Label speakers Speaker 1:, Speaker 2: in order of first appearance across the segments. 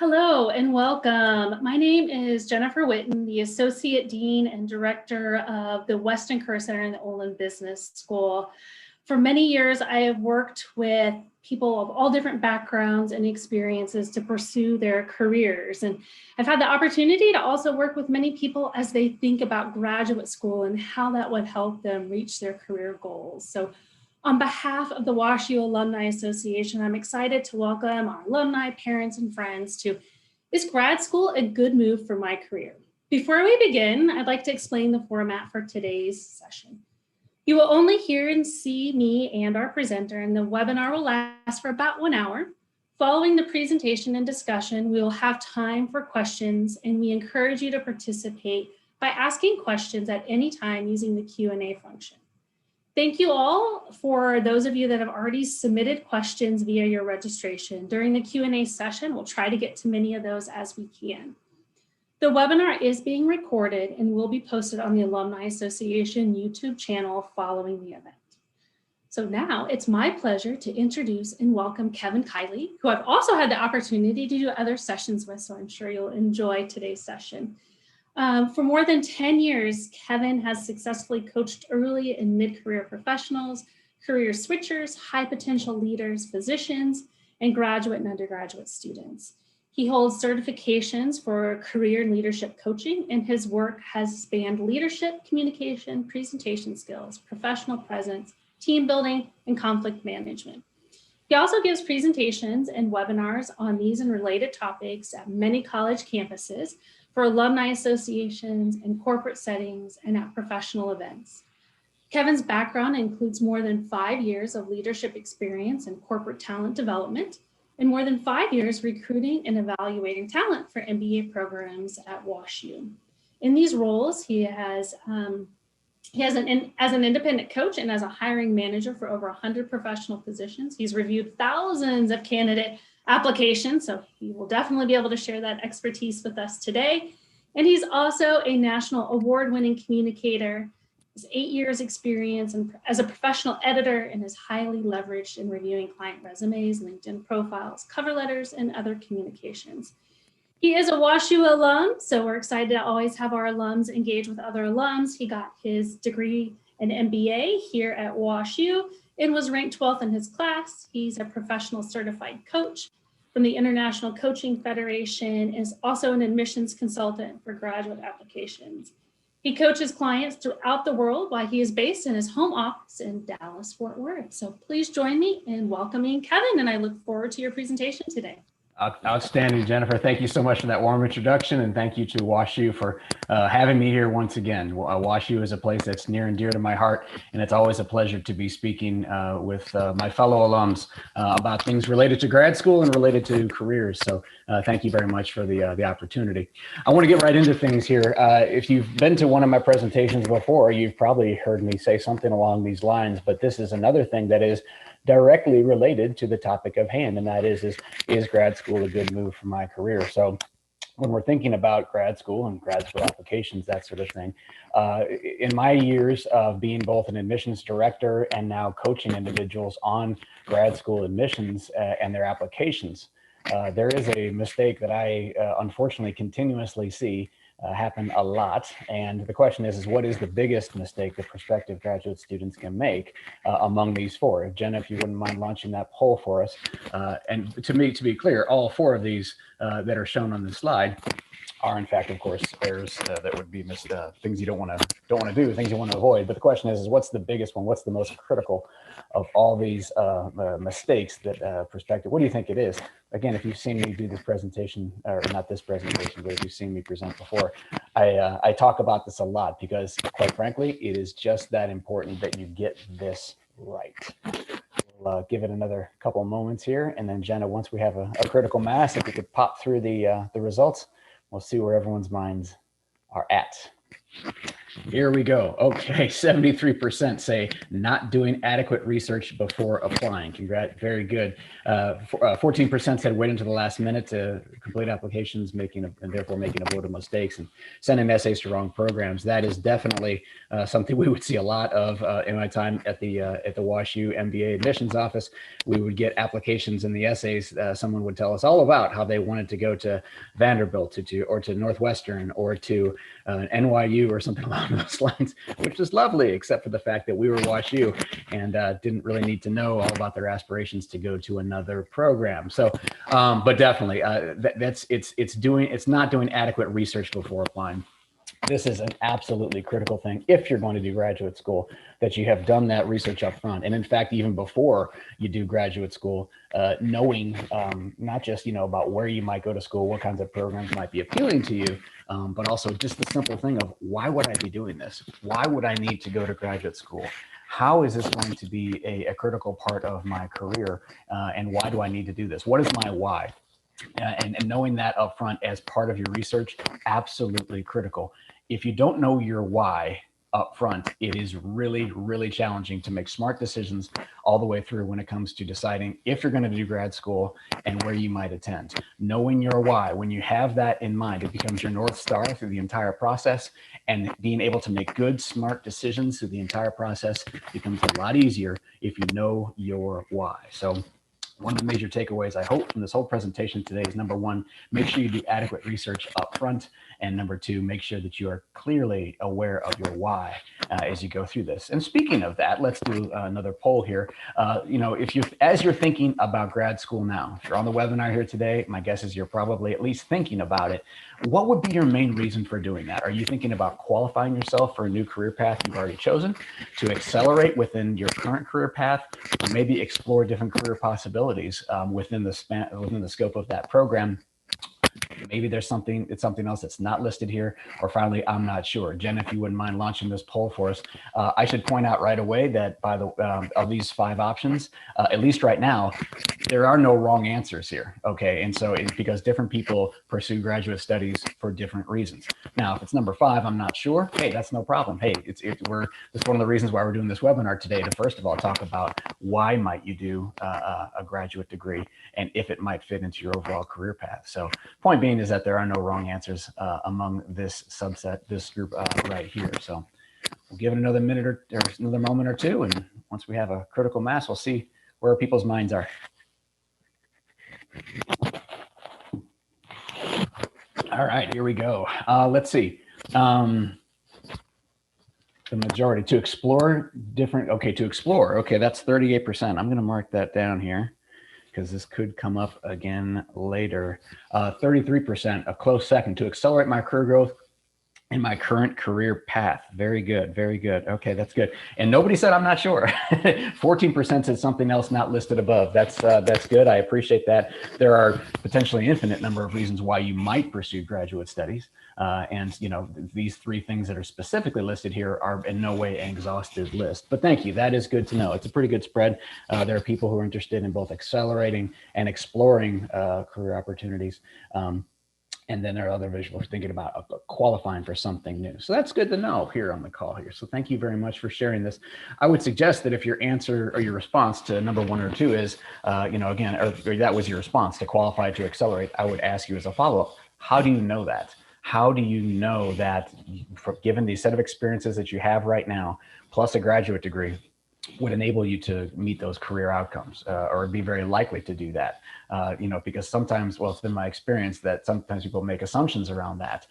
Speaker 1: Hello and welcome. My name is Jennifer Witten, the Associate Dean and Director of the Weston Career Center in the Olin Business School. For many years, I have worked with people of all different backgrounds and experiences to pursue their careers. And I've had the opportunity to also work with many people as they think about graduate school and how that would help them reach their career goals. So on behalf of the WashU Alumni Association, I'm excited to welcome our alumni, parents, and friends to Is Grad School a Good Move for My Career? Before we begin, I'd like to explain the format for today's session. You will only hear and see me and our presenter, and the webinar will last for about 1 hour. Following the presentation and discussion, we will have time for questions, and we encourage you to participate by asking questions at any time using the Q&A function. Thank you all for those of you that have already submitted questions via your registration. During the Q&A session, we'll try to get to many of those as we can. The webinar is being recorded and will be posted on the Alumni Association YouTube channel following the event. So now it's my pleasure to introduce and welcome Kevin Kiley, who I've also had the opportunity to do other sessions with, so I'm sure you'll enjoy today's session. For more than 10 years, Kevin has successfully coached early and mid-career professionals, career switchers, high potential leaders, physicians, and graduate and undergraduate students. He holds certifications for career and leadership coaching, and his work has spanned leadership, communication, presentation skills, professional presence, team building, and conflict management. He also gives presentations and webinars on these and related topics at many college campuses, for alumni associations and corporate settings and at professional events. Kevin's background includes more than 5 years of leadership experience in corporate talent development and more than 5 years recruiting and evaluating talent for MBA programs at WashU. In these roles, he has as an independent coach and as a hiring manager for over 100 professional positions. He's reviewed thousands of candidate applications, so he will definitely be able to share that expertise with us today. And he's also a national award-winning communicator, has 8 years experience as a professional editor, and is highly leveraged in reviewing client resumes, LinkedIn profiles, cover letters, and other communications. He is a WashU alum, so we're excited to always have our alums engage with other alums. He got his degree in MBA here at WashU and was ranked 12th in his class. He's a professional certified coach from the International Coaching Federation, is also an admissions consultant for graduate applications. He coaches clients throughout the world while he is based in his home office in Dallas, Fort Worth. So please join me in welcoming Kevin, and I look forward to your presentation today.
Speaker 2: Outstanding, Jennifer. Thank you so much for that warm introduction, and thank you to WashU for having me here once again. WashU is a place that's near and dear to my heart, and it's always a pleasure to be speaking with my fellow alums about things related to grad school and related to careers. So thank you very much for the opportunity. I want to get right into things here. If you've been to one of my presentations before, you've probably heard me say something along these lines, but this is another thing that is directly related to the topic of hand, and that is grad school a good move for my career? So when we're thinking about grad school and grad school applications, that sort of thing, in my years of being both an admissions director and now coaching individuals on grad school admissions and their applications, there is a mistake that I unfortunately continuously see happen a lot. And the question is what is the biggest mistake that prospective graduate students can make among these four? Jenna, if you wouldn't mind launching that poll for us. And to be clear, all four of these that are shown on the slide are in fact, of course, errors that would be things you don't want to do, things you want to avoid. But the question is what's the biggest one? What's the most critical of all these mistakes that prospective? What do you think it is? Again, if you've seen me do this presentation, or not this presentation, but if you've seen me present before, I talk about this a lot because, quite frankly, it is just that important that you get this right. We'll give it another couple of moments here, and then Jenna, once we have a critical mass, if we could pop through the results, we'll see where everyone's minds are at. Here we go. Okay, 73% say not doing adequate research before applying. Congrats, very good. 14% said wait until the last minute to complete applications, and therefore making a load of mistakes and sending essays to wrong programs. That is definitely something we would see a lot of in my time at the WashU MBA admissions office. We would get applications in the essays. Someone would tell us all about how they wanted to go to Vanderbilt or to Northwestern or to NYU or something along those lines, which is lovely, except for the fact that we were WashU and didn't really need to know all about their aspirations to go to another program. So, but definitely, it's not doing adequate research before applying. This is an absolutely critical thing if you're going to do graduate school, that you have done that research up front. And in fact, even before you do graduate school, knowing not just, about where you might go to school, what kinds of programs might be appealing to you, but also just the simple thing of why would I be doing this? Why would I need to go to graduate school? How is this going to be a critical part of my career? And why do I need to do this? What is my why? And knowing that upfront as part of your research, absolutely critical. If you don't know your why upfront, it is really, really challenging to make smart decisions all the way through when it comes to deciding if you're going to do grad school and where you might attend. Knowing your why, when you have that in mind, it becomes your North Star through the entire process, and being able to make good, smart decisions through the entire process becomes a lot easier if you know your why. So one of the major takeaways I hope from this whole presentation today is, number one, make sure you do adequate research up front. And number two, make sure that you are clearly aware of your why as you go through this. And speaking of that, let's do another poll here. As you're thinking about grad school now, if you're on the webinar here today, my guess is you're probably at least thinking about it. What would be your main reason for doing that? Are you thinking about qualifying yourself for a new career path you've already chosen, to accelerate within your current career path, or maybe explore different career possibilities within the scope of that program? Maybe it's something else that's not listed here, or finally, I'm not sure. Jen, if you wouldn't mind launching this poll for us. I should point out right away that of these 5 options, at least right now, there are no wrong answers here. Okay, and so it's because different people pursue graduate studies for different reasons. Now, if it's number 5, I'm not sure. Hey, that's no problem. Hey, that's one of the reasons why we're doing this webinar today, to first of all talk about why might you do a graduate degree and if it might fit into your overall career path. So, point being is that there are no wrong answers among this group right here. So we'll give it another minute or another moment or two, and once we have a critical mass, we'll see where people's minds are. All right, here we go. Let's see. The majority to explore different. Okay, to explore. Okay, that's 38%. I'm going to mark that down here, because this could come up again later. 33%, a close second, to accelerate my career growth in my current career path. Very good, very good. Okay, that's good. And nobody said I'm not sure. 14% said something else not listed above. That's good. I appreciate that. There are potentially an infinite number of reasons why you might pursue graduate studies. And these 3 things that are specifically listed here are in no way an exhaustive list. But thank you. That is good to know. It's a pretty good spread. There are people who are interested in both accelerating and exploring career opportunities. And then there are other visuals thinking about qualifying for something new. So that's good to know here on the call here. So thank you very much for sharing this. I would suggest that if your answer or your response to number 1 or 2 is, again, or that was your response to qualify to accelerate, I would ask you as a follow-up, how do you know that? How do you know that, given the set of experiences that you have right now, plus a graduate degree, would enable you to meet those career outcomes, or be very likely to do that? Because sometimes, well, it's been my experience that sometimes people make assumptions around that.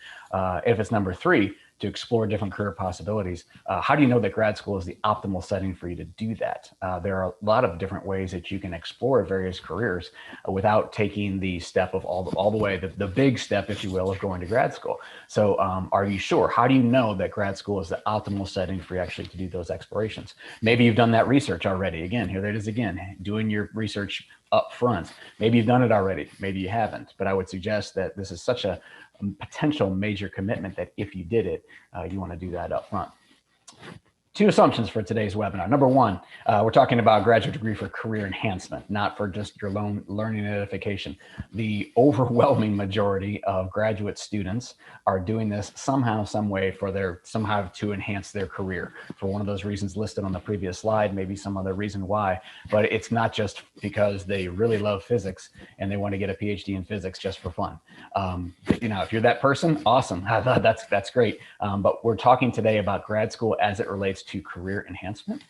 Speaker 2: If it's number 3, to explore different career possibilities, how do you know that grad school is the optimal setting for you to do that? There are a lot of different ways that you can explore various careers without taking the step of all the way, the big step, if you will, of going to grad school. So are you sure? How do you know that grad school is the optimal setting for you actually to do those explorations? Maybe you've done that research already. Again, here it is again, doing your research up front. Maybe you've done it already, maybe you haven't, but I would suggest that this is such a potential major commitment that if you did it, you want to do that up front. Two assumptions for today's webinar. Number one, we're talking about graduate degree for career enhancement, not for just your learning and edification. The overwhelming majority of graduate students are doing this somehow, some way somehow to enhance their career for one of those reasons listed on the previous slide, maybe some other reason why, but it's not just because they really love physics and they want to get a PhD in physics just for fun. If you're that person, awesome. That's great. But we're talking today about grad school as it relates to career enhancement.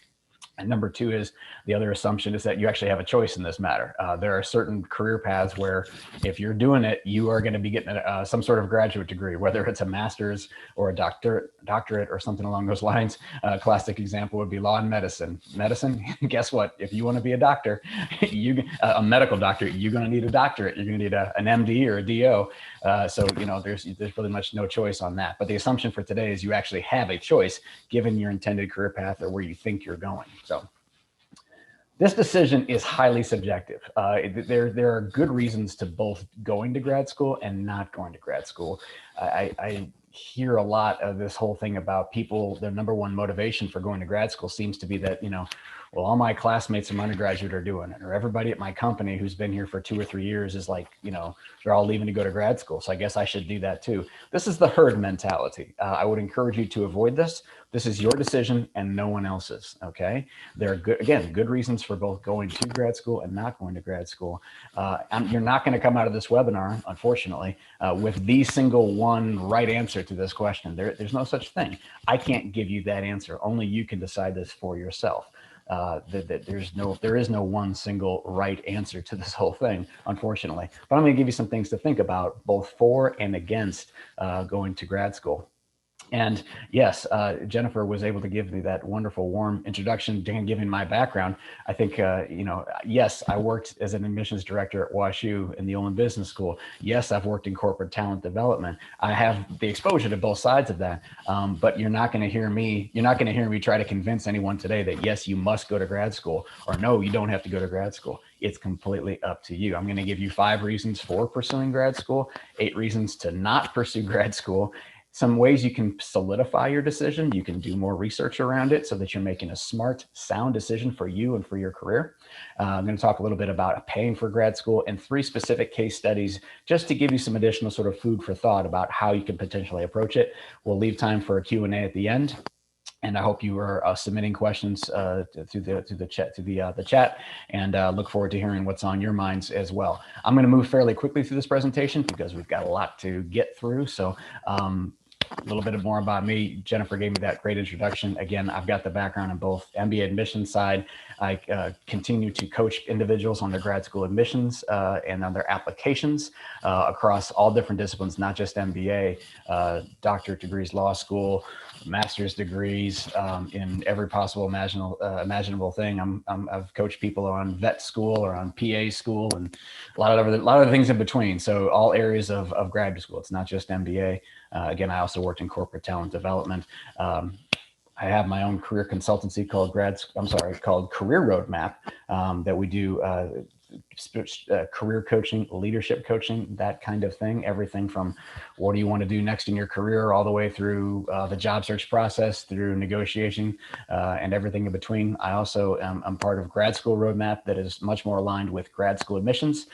Speaker 2: And number two is the other assumption is that you actually have a choice in this matter. There are certain career paths where if you're doing it, you are going to be getting some sort of graduate degree, whether it's a master's or a doctorate or something along those lines. A classic example would be law and medicine. Medicine, guess what? If you want to be a doctor, a medical doctor, you're going to need a doctorate. You're going to need an MD or a DO. There's really much no choice on that. But the assumption for today is you actually have a choice given your intended career path or where you think you're going. So this decision is highly subjective. There are good reasons to both going to grad school and not going to grad school. I hear a lot of this whole thing about people, their number one motivation for going to grad school seems to be that, well, all my classmates from undergraduate are doing it, or everybody at my company who's been here for 2 or 3 years is like, they're all leaving to go to grad school. So I guess I should do that too. This is the herd mentality. I would encourage you to avoid this. This is your decision and no one else's. Okay. There are good reasons for both going to grad school and not going to grad school. You're not going to come out of this webinar, unfortunately, with the single one right answer to this question. There's no such thing. I can't give you that answer. Only you can decide this for yourself. There is no one single right answer to this whole thing, unfortunately. But I'm going to give you some things to think about, both for and against going to grad school. And yes, Jennifer was able to give me that wonderful, warm introduction, giving my background. I think, yes, I worked as an admissions director at WashU in the Olin Business School. Yes, I've worked in corporate talent development. I have the exposure to both sides of that. But you're not going to hear me try to convince anyone today that, yes, you must go to grad school, or no, you don't have to go to grad school. It's completely up to you. I'm going to give you 5 reasons for pursuing grad school, 8 reasons to not pursue grad school, some ways you can solidify your decision. You can do more research around it so that you're making a smart, sound decision for you and for your career. I'm going to talk a little bit about paying for grad school and 3 specific case studies just to give you some additional sort of food for thought about how you can potentially approach it. We'll leave time for a Q&A at the end. And I hope you are submitting questions through the chat, and look forward to hearing what's on your minds as well. I'm going to move fairly quickly through this presentation because we've got a lot to get through. So a little bit more about me. Jennifer gave me that great introduction. Again, I've got the background on both MBA admissions side. I continue to coach individuals on their grad school admissions and on their applications across all different disciplines, not just MBA, doctorate degrees, law school, master's degrees, in every possible imaginable thing. I've coached people on vet school or on PA school and a lot of other things in between. So all areas of graduate school. It's not just MBA. Again, I also worked in corporate talent development. I have my own career consultancy called Career Roadmap that we do career coaching, leadership coaching, that kind of thing. Everything from what do you want to do next in your career, all the way through the job search process, through negotiation, and everything in between. I also am part of Grad School Roadmap that is much more aligned with grad school admissions.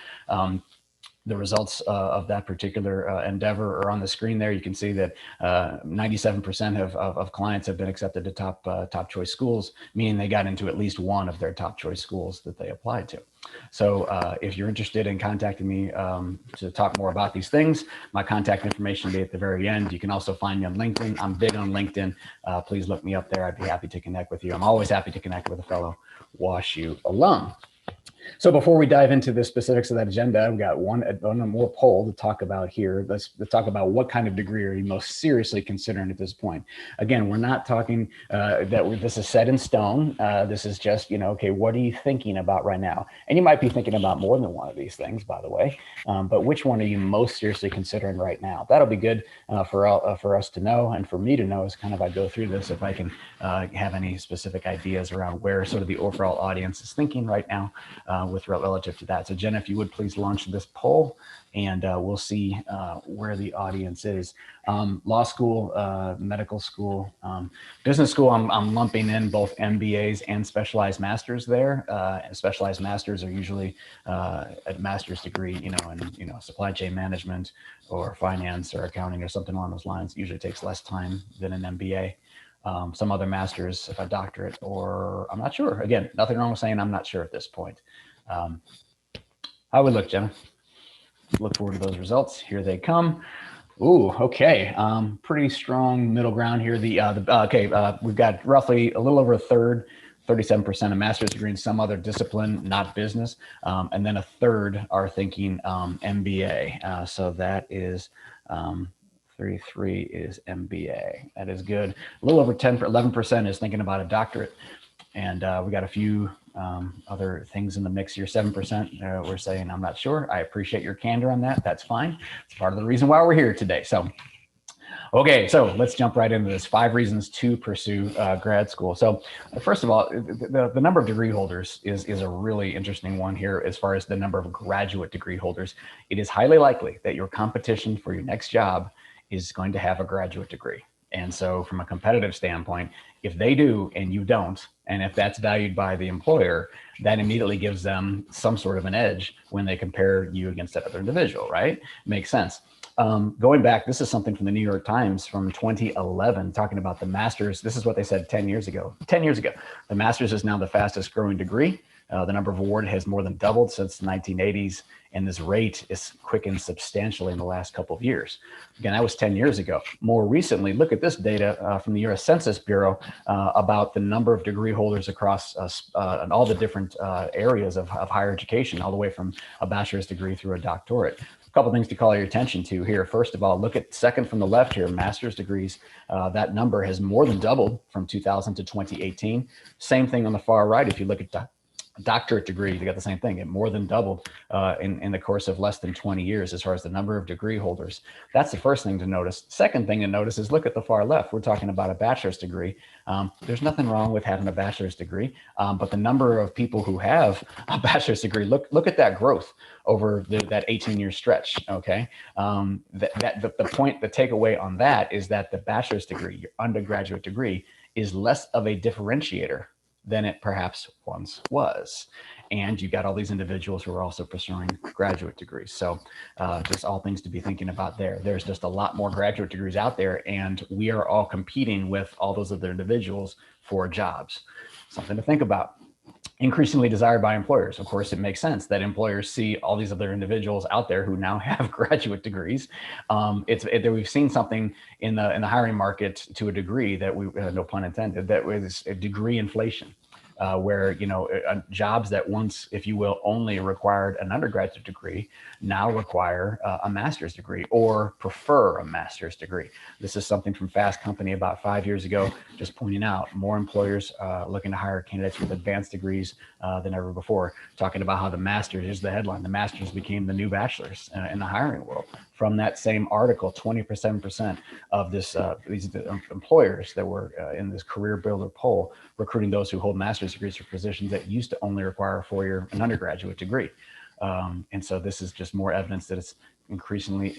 Speaker 2: The results of that particular endeavor are on the screen there. You can see that 97% of clients have been accepted to top choice schools, meaning they got into at least one of their top choice schools that they applied to. So if you're interested in contacting me to talk more about these things, my contact information will be at the very end. You can also find me on LinkedIn. I'm big on LinkedIn. Please look me up there. I'd be happy to connect with you. I'm always happy to connect with a fellow WashU alum. So before we dive into the specifics of that agenda, I've got one more poll to talk about here. Let's talk about what kind of degree are you most seriously considering at this point. Again, we're not talking this is set in stone. This is just, okay, what are you thinking about right now? And you might be thinking about more than one of these things, by the way, but which one are you most seriously considering right now? That'll be good for us to know, and for me to know as kind of I go through this, if I can have any specific ideas around where sort of the overall audience is thinking right now. relative to that. So Jenna, if you would please launch this poll, and we'll see where the audience is. Law school, medical school, business school, I'm lumping in both MBAs and specialized masters there. Specialized masters are usually a master's degree, in supply chain management or finance or accounting or something along those lines. It usually takes less time than an MBA. Some other masters, a doctorate, or I'm not sure. Again, nothing wrong with saying I'm not sure at this point. How we look, Jenna? Look forward to those results. Here they come. Ooh, okay. Pretty strong middle ground here. We've got roughly a little over a third, 37% of master's degree in some other discipline, not business. And then a third are thinking MBA. So that is 33 is MBA. That is good. A little over 11% is thinking about a doctorate. And we got a few other things in the mix here. 7% we're saying, I'm not sure. I appreciate your candor on that. That's fine. It's part of the reason why we're here today. So, okay, so let's jump right into this. 5 reasons to pursue grad school. So first of all, the number of degree holders is a really interesting one here as far as the number of graduate degree holders. It is highly likely that your competition for your next job is going to have a graduate degree. And so from a competitive standpoint, if they do and you don't, and if that's valued by the employer, that immediately gives them some sort of an edge when they compare you against that other individual, right? Makes sense. Going back, this is something from the New York Times from 2011, talking about the master's. This is what they said 10 years ago. 10 years ago, the master's is now the fastest growing degree. The number of award has more than doubled since the 1980s, and this rate is quickened substantially in the last couple of years. Again, that was 10 years ago. More recently, look at this data from the U.S. Census Bureau about the number of degree holders across all the different areas of higher education, all the way from a bachelor's degree through a doctorate. A couple things to call your attention to here. First of all, look at second from the left here, master's degrees. That number has more than doubled from 2000 to 2018. Same thing on the far right. If you look at doctorate degree, they got the same thing. It more than doubled in the course of less than 20 years as far as the number of degree holders. That's the first thing to notice. Second thing to notice is look at the far left. We're talking about a bachelor's degree. There's nothing wrong with having a bachelor's degree, but the number of people who have a bachelor's degree, look at that growth over that 18-year stretch. Okay, the takeaway on that is that the bachelor's degree, your undergraduate degree, is less of a differentiator than it perhaps once was. And you got all these individuals who are also pursuing graduate degrees. So just all things to be thinking about there. There's just a lot more graduate degrees out there, and we are all competing with all those other individuals for jobs. Something to think about. Increasingly desired by employers. Of course, it makes sense that employers see all these other individuals out there who now have graduate degrees. We've seen something in the hiring market to a degree that we, no pun intended, that was a degree inflation. Where jobs that once, if you will, only required an undergraduate degree now require a master's degree or prefer a master's degree. This is something from Fast Company about 5 years ago, just pointing out more employers looking to hire candidates with advanced degrees than ever before, talking about how the master's is the headline. The master's became the new bachelor's in the hiring world. From that same article, 27% of these employers that were in this career builder poll recruiting those who hold master's degrees for positions that used to only require an undergraduate degree. And so this is just more evidence that it's increasingly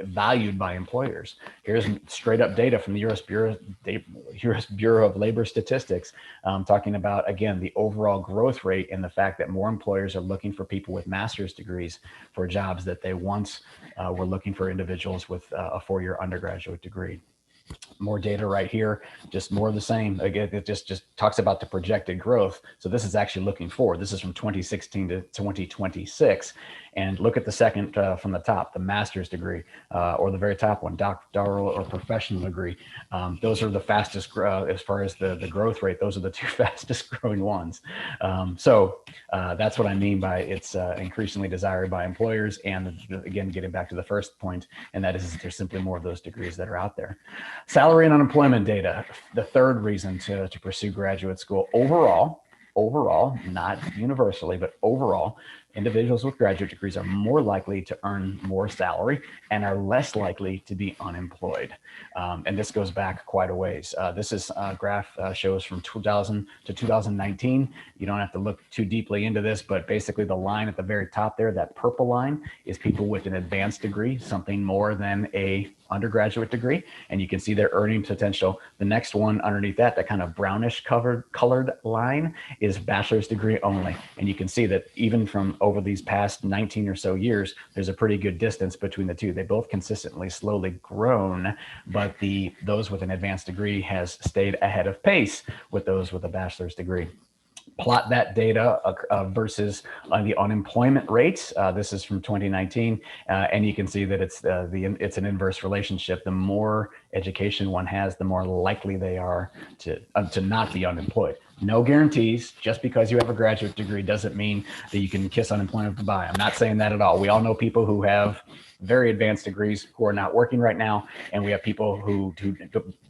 Speaker 2: valued by employers. Here's straight up data from the U.S. Bureau of Labor Statistics, talking about, again, the overall growth rate and the fact that more employers are looking for people with master's degrees for jobs that they once were looking for individuals with a 4-year undergraduate degree. More data right here, just more of the same. Again, it just talks about the projected growth. So this is actually looking forward. This is from 2016 to 2026. And look at the second from the top, the master's degree, or the very top one, doctoral or professional degree. Those are the fastest, as far as the growth rate, those are the 2 fastest growing ones. So that's what I mean by it's increasingly desired by employers. And again, getting back to the first point, and that is there's simply more of those degrees that are out there. Salary and unemployment data, the third reason to pursue graduate school. Overall, not universally, but overall, individuals with graduate degrees are more likely to earn more salary and are less likely to be unemployed. And this goes back quite a ways. This is graph shows from 2000 to 2019. You don't have to look too deeply into this, but basically the line at the very top there, that purple line, is people with an advanced degree, something more than a undergraduate degree, and you can see their earning potential. The next one underneath that, that kind of brownish colored line, is bachelor's degree only. And you can see that even from over these past 19 or so years, there's a pretty good distance between the two. They both consistently slowly grown, but those with an advanced degree has stayed ahead of pace with those with a bachelor's degree. Plot that data versus the unemployment rates. This is from 2019, and you can see that it's an inverse relationship. The more education one has, the more likely they are to not be unemployed. No guarantees. Just because you have a graduate degree doesn't mean that you can kiss unemployment goodbye. I'm not saying that at all. We all know people who have very advanced degrees who are not working right now, and we have people who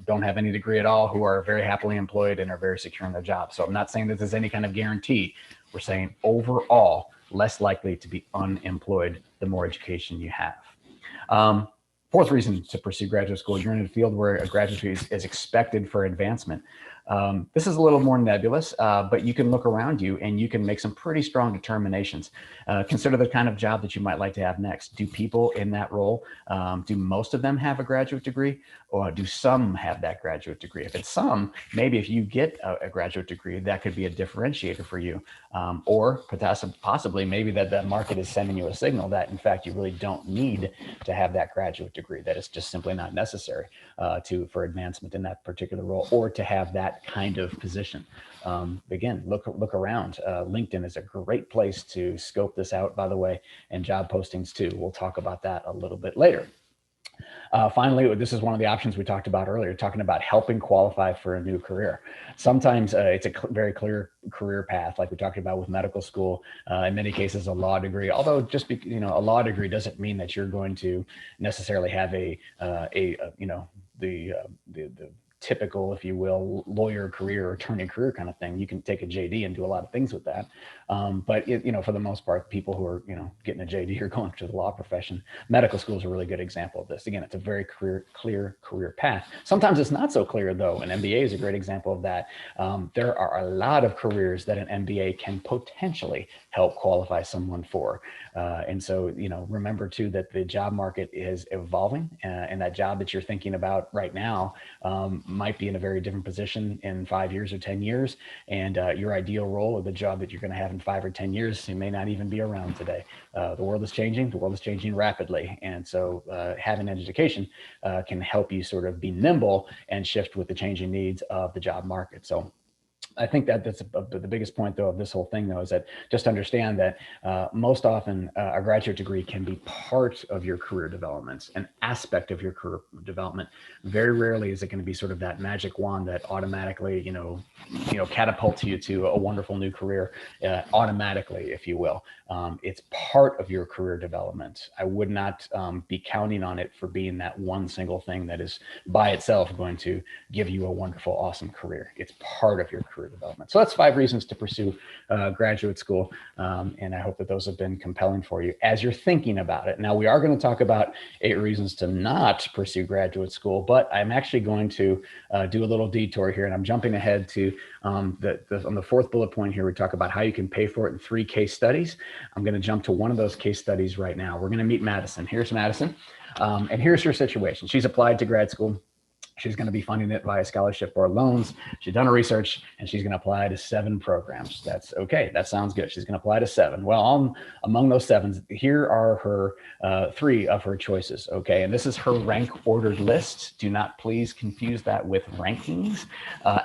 Speaker 2: don't have any degree at all who are very happily employed and are very secure in their job. So I'm not saying that there's any kind of guarantee. We're saying overall less likely to be unemployed the more education you have. Fourth reason to pursue graduate school: you're in a field where a graduate degree is expected for advancement. This is a little more nebulous, but you can look around you and you can make some pretty strong determinations. Consider the kind of job that you might like to have next. Do people in that role, do most of them have a graduate degree, or do some have that graduate degree? If it's some, maybe if you get a graduate degree, that could be a differentiator for you. Or possibly maybe that market is sending you a signal that in fact you really don't need to have that graduate degree, that it's just simply not necessary for advancement in that particular role, or to have that kind of position. Again, look around. LinkedIn is a great place to scope this out, by the way, and job postings too. We'll talk about that a little bit later. Finally, this is one of the options we talked about earlier, talking about helping qualify for a new career. Sometimes it's a very clear career path, like we talked about with medical school, in many cases a law degree, although a law degree doesn't mean that you're going to necessarily have the typical, if you will, lawyer career or attorney career kind of thing. You can take a JD and do a lot of things with that. But for the most part, people who are, getting a JD are going to the law profession. Medical school is a really good example of this. Again, it's a very clear career path. Sometimes it's not so clear though. An MBA is a great example of that. There are a lot of careers that an MBA can potentially help qualify someone for. And so, remember too, that the job market is evolving, and that job that you're thinking about right now might be in a very different position in 5 years or 10 years. And your ideal role, or the job that you're going to have in 5 or 10 years, it may not even be around today. The world is changing. The world is changing rapidly. And so having an education can help you sort of be nimble and shift with the changing needs of the job market. So I think that's the biggest point, though, of this whole thing, though, is that just understand that most often a graduate degree can be part of your career development, an aspect of your career development. Very rarely is it going to be sort of that magic wand that automatically, catapults you to a wonderful new career automatically, if you will. It's part of your career development. I would not be counting on it for being that one single thing that is by itself going to give you a wonderful, awesome career. It's part of your career development. So that's 5 reasons to pursue graduate school. And I hope that those have been compelling for you as you're thinking about it. Now, we are going to talk about 8 reasons to not pursue graduate school, but I'm actually going to do a little detour here, and I'm jumping ahead to on the 4th bullet point here. We talk about how you can pay for it in 3 case studies. I'm going to jump to one of those case studies right now. We're going to meet Madison. Here's Madison. And here's her situation. She's applied to grad school. She's going to be funding it via scholarship or loans. She's done her research, and she's going to apply to 7 programs. That's okay. That sounds good. She's going to apply to 7. Well, among those 7, here are her 3 of her choices. Okay. And this is her rank ordered list. Do not please confuse that with rankings,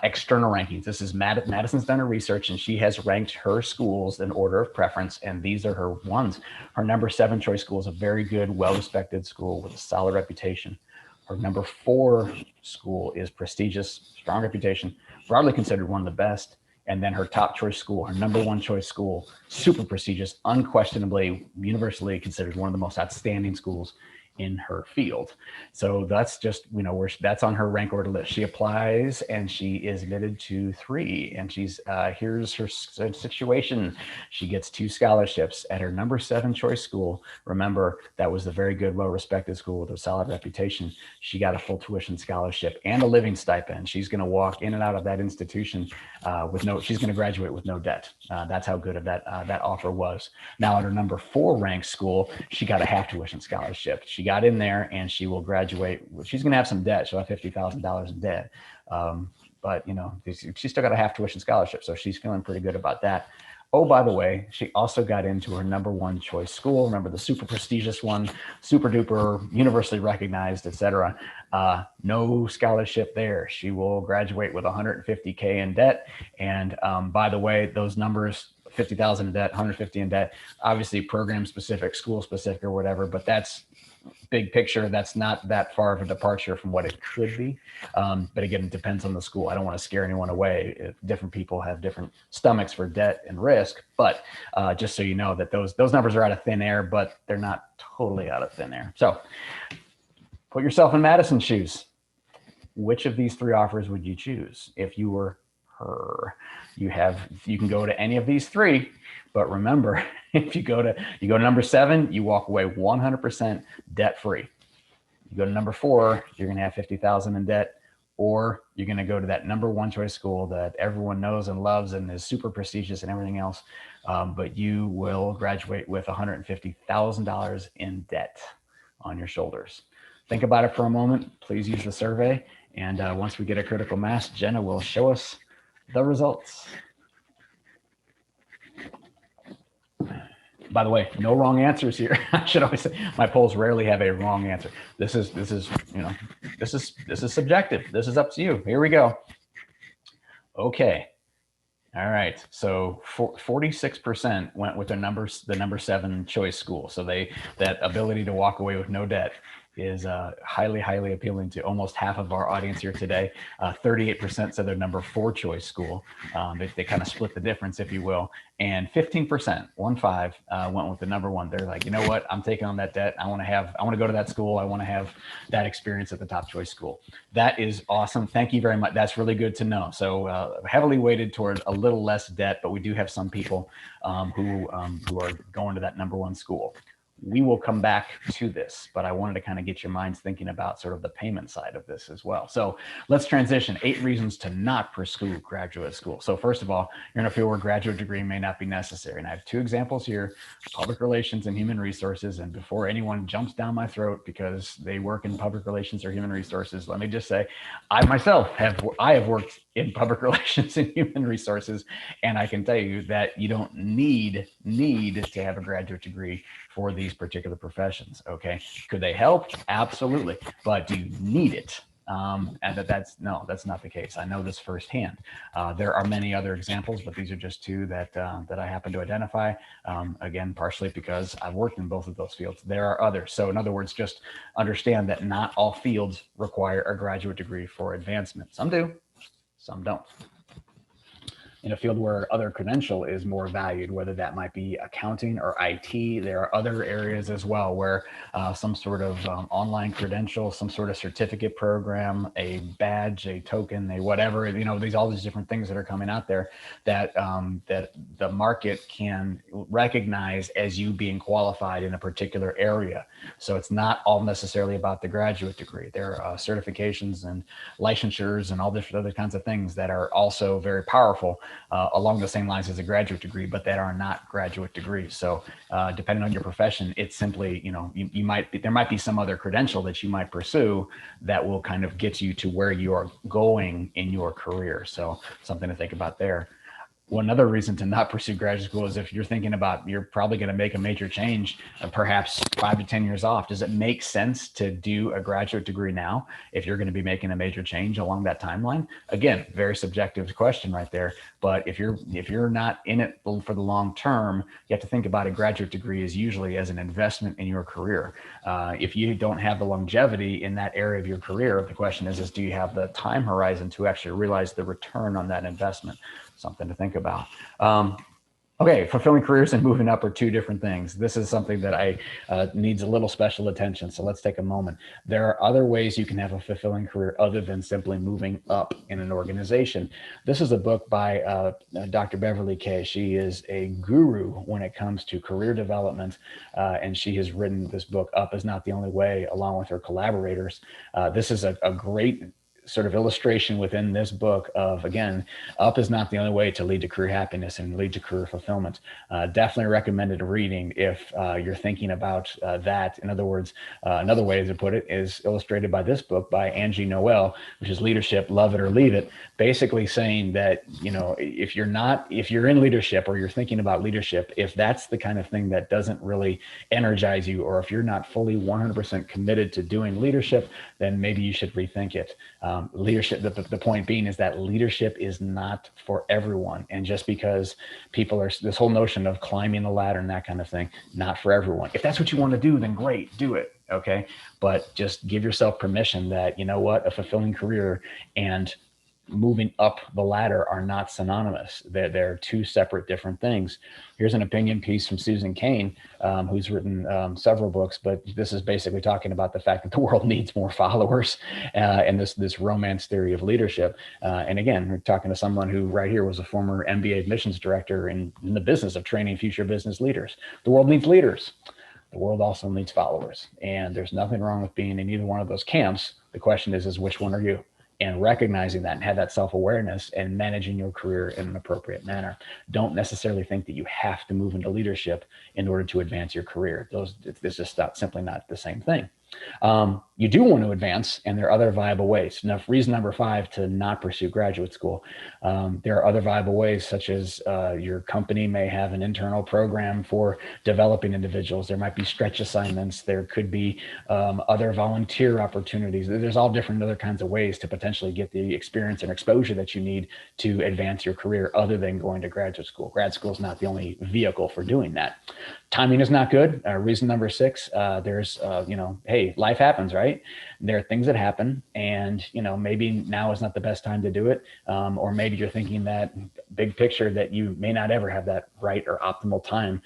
Speaker 2: external rankings. This is Madison's done her research, and she has ranked her schools in order of preference. And these are her ones. Her number 7 choice school is a very good, well-respected school with a solid reputation. Her number 4 school is prestigious, strong reputation, broadly considered one of the best. And then her top choice school, her number 1 choice school, super prestigious, unquestionably, universally considered one of the most outstanding schools in her field. So that's just, where that's on her rank order list. She applies and she is admitted to 3, and she's, here's her situation. She gets 2 scholarships at her number 7 choice school. Remember, that was the very good, well-respected school with a solid reputation. She got a full tuition scholarship and a living stipend. She's going to walk in and out of that institution she's going to graduate with no debt. That's how good of that offer was. Now at her number 4 ranked school, she got a half tuition scholarship. She got in there and she will graduate. She's going to have some debt. She'll have $50,000 in debt. But she still got a half tuition scholarship. So she's feeling pretty good about that. Oh, by the way, she also got into her number 1 choice school. Remember, the super prestigious one, super duper, universally recognized, etc. No scholarship there. She will graduate with $150K in debt. And by the way, those numbers, 50,000 in debt, 150 in debt, obviously program specific, school specific or whatever, but that's big picture. That's not that far of a departure from what it could be. But again, it depends on the school. I don't want to scare anyone away. Different people have different stomachs for debt and risk, but just so you know that those numbers are out of thin air, but they're not totally out of thin air. So put yourself in Madison's shoes. Which of these 3 offers would you choose if you were her? You can go to any of these 3, but remember, if you go to number 7, you walk away 100% debt free. You go to number 4, you're going to have 50,000 in debt, or you're going to go to that number 1 choice school that everyone knows and loves and is super prestigious and everything else. But you will graduate with $150,000 in debt on your shoulders. Think about it for a moment. Please use the survey. And once we get a critical mass, Jenna will show us the results. By the way, no wrong answers here. I should always say my polls rarely have a wrong answer. This is subjective. This is up to you. Here we go. Okay. All right. So 46% went with the number 7 choice school. So that ability to walk away with no debt is highly, highly appealing to almost half of our audience here today. 38% said their number 4 choice school. They kind of split the difference, if you will. And 15%, 1-5, went with the number 1. They're like, you know what? I'm taking on that debt. I want to go to that school. I want to have that experience at the top choice school. That is awesome. Thank you very much. That's really good to know. So heavily weighted towards a little less debt, but we do have some people who are going to that number 1 school. We will come back to this, but I wanted to kind of get your minds thinking about sort of the payment side of this as well. So let's transition. 8 reasons to not pursue graduate school. So first of all, you're in a field where a graduate degree may not be necessary. And I have 2 examples here, public relations and human resources. And before anyone jumps down my throat because they work in public relations or human resources, let me just say, I myself have worked in public relations and human resources. And I can tell you that you don't need to have a graduate degree for these particular professions. Okay. Could they help? Absolutely. But do you need it? And that's not the case. I know this firsthand. There are many other examples, but these are just 2 that I happen to identify. Again, partially because I've worked in both of those fields. There are others. So in other words, just understand that not all fields require a graduate degree for advancement. Some do, some don't. In a field where other credential is more valued, whether that might be accounting or IT, there are other areas as well where some sort of online credential, some sort of certificate program, a badge, a token, a whatever, all these different things that are coming out there that the market can recognize as you being qualified in a particular area. So it's not all necessarily about the graduate degree. There are certifications and licensures and all different other kinds of things that are also very powerful along the same lines as a graduate degree, but that are not graduate degrees. So depending on your profession, it's simply, there might be some other credential that you might pursue that will kind of get you to where you are going in your career. So something to think about there. One other reason to not pursue graduate school is if you're thinking about, you're probably going to make a major change, perhaps 5 to 10 years off. Does it make sense to do a graduate degree now if you're going to be making a major change along that timeline? Again, very subjective question right there. But if you're not in it for the long term, you have to think about a graduate degree as usually as an investment in your career. If you don't have the longevity in that area of your career, the question is do you have the time horizon to actually realize the return on that investment? Something to think about. Okay, fulfilling careers and moving up are two different things. This is something that I needs a little special attention. So let's take a moment. There are other ways you can have a fulfilling career other than simply moving up in an organization. This is a book by Dr. Beverly Kay. She is a guru when it comes to career development, and she has written this book, Up is Not the Only Way, along with her collaborators. This is a great sort of illustration within this book of, again, up is not the only way to lead to career happiness and lead to career fulfillment. Definitely recommended reading if you're thinking about that. In other words, another way to put it is illustrated by this book by Angie Noel, which is Leadership, Love It or Leave It. Basically saying that, if you're in leadership or you're thinking about leadership, if that's the kind of thing that doesn't really energize you, or if you're not fully 100% committed to doing leadership, then maybe you should rethink it. Leadership, the point being is that leadership is not for everyone. And just because people are, this whole notion of climbing the ladder and that kind of thing, not for everyone. If that's what you want to do, then great, do it. Okay. But just give yourself permission that, you know what, a fulfilling career and moving up the ladder are not synonymous. They're two separate different things. Here's an opinion piece from Susan Cain, who's written several books, but this is basically talking about the fact that the world needs more followers and this romance theory of leadership. And again, we're talking to someone who right here was a former MBA admissions director in the business of training future business leaders. The world needs leaders. The world also needs followers. And there's nothing wrong with being in either one of those camps. The question is which one are you? And recognizing that and have that self-awareness and managing your career in an appropriate manner. Don't necessarily think that you have to move into leadership in order to advance your career. It's just simply not the same thing. You do want to advance, and there are other viable ways. Now, reason number 5 to not pursue graduate school. There are other viable ways, such as your company may have an internal program for developing individuals. There might be stretch assignments. There could be other volunteer opportunities. There's all different other kinds of ways to potentially get the experience and exposure that you need to advance your career other than going to graduate school. Grad school is not the only vehicle for doing that. Timing is not good. Reason number 6, there's, hey, life happens, right? There are things that happen, and, maybe now is not the best time to do it. Or maybe you're thinking that big picture that you may not ever have that right or optimal time.